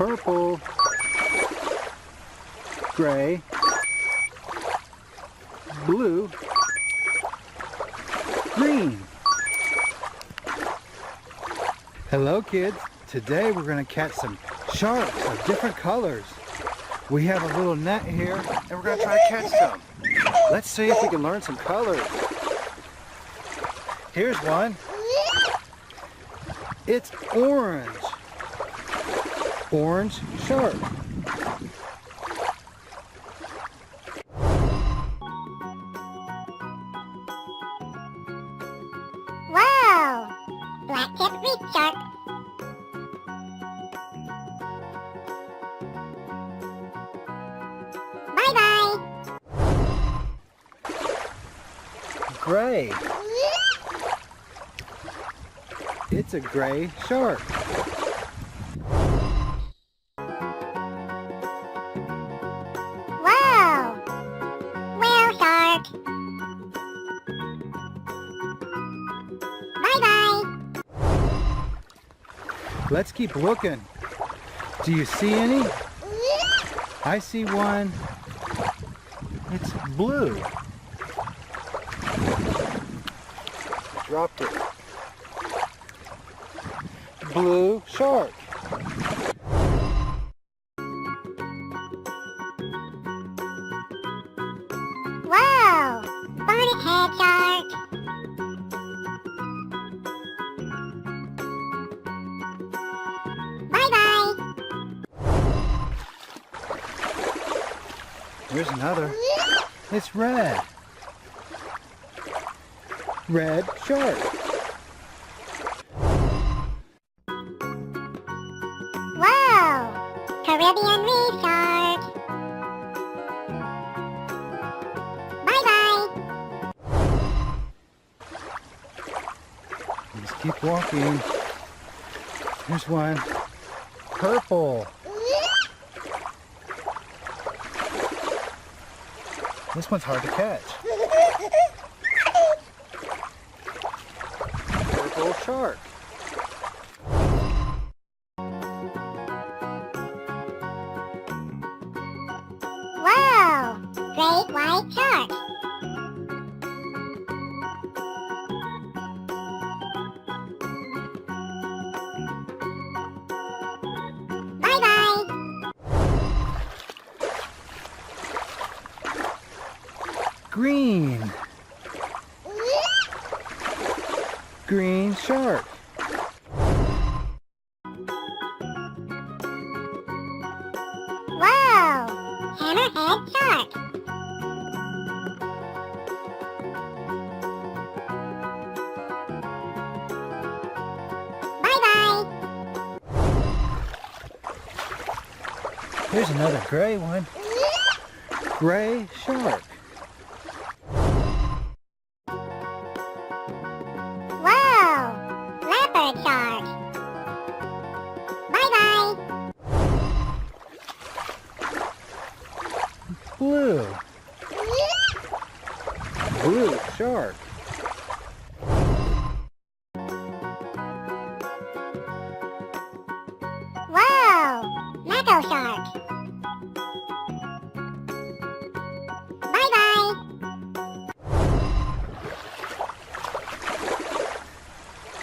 purple, gray, blue, green. Hello kids, today we're going to catch some sharks of different colors. We have a little net here and we're going to try to catch some. Let's see if we can learn some colors. Here's one. It's orange. Orange shark. Whoa! Black-tipped reef shark. Bye-bye. Gray. It's a gray shark. Whoa! Whale shark. Bye-bye. Let's keep looking. Do you see any? I see one. It's blue. Dropped it. Blue shark. Whoa! Bonnet head shark. Bye-bye. Here's another. It's red. Red shark. Whoa! Caribbean reef shark. Bye-bye. Let's keep walking. Here's one. Purple. This one's hard to catch. Purple shark. Whoa! Great white shark. Bye-bye. Green. Green shark. Whoa! Hammerhead shark. Bye-bye. Here's another gray one. Gray shark. Whoa! Leopard shark. Bye-bye. Blue. Blue shark. Whoa! Mako shark. Bye-bye.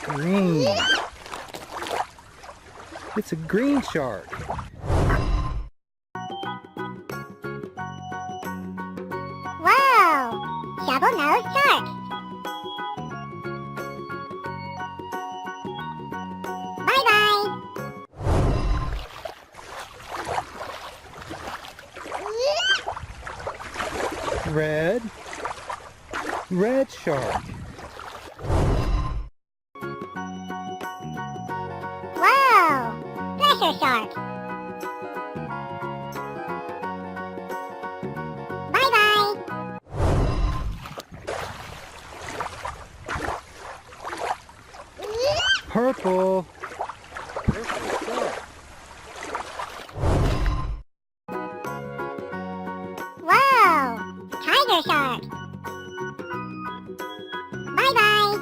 Green. It's a green shark. Whoa! Shovel-nosed shark. Bye-bye. Red shark. Whoa! Thresher shark. Bye-bye. Purple. Purple shark. Whoa! Tiger shark. Bye-bye.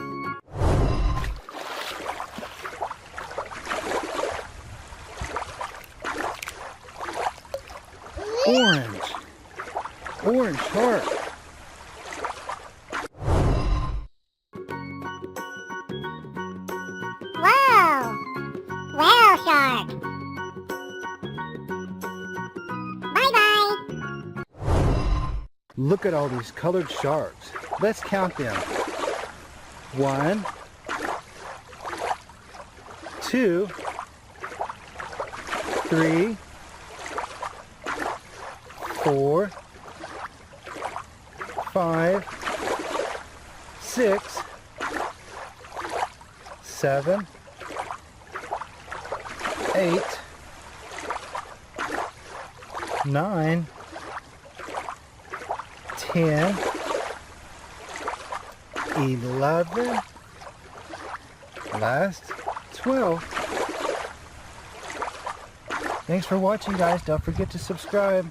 orange. Orange shark. Whoa! Whale shark. Bye-bye. Look at all these colored sharks. Let's count them. 1, 2, 3, 4, 5, 6, 7, 8, 9, 10, 11, last 12. Thanks for watching, guys. Don't forget to subscribe.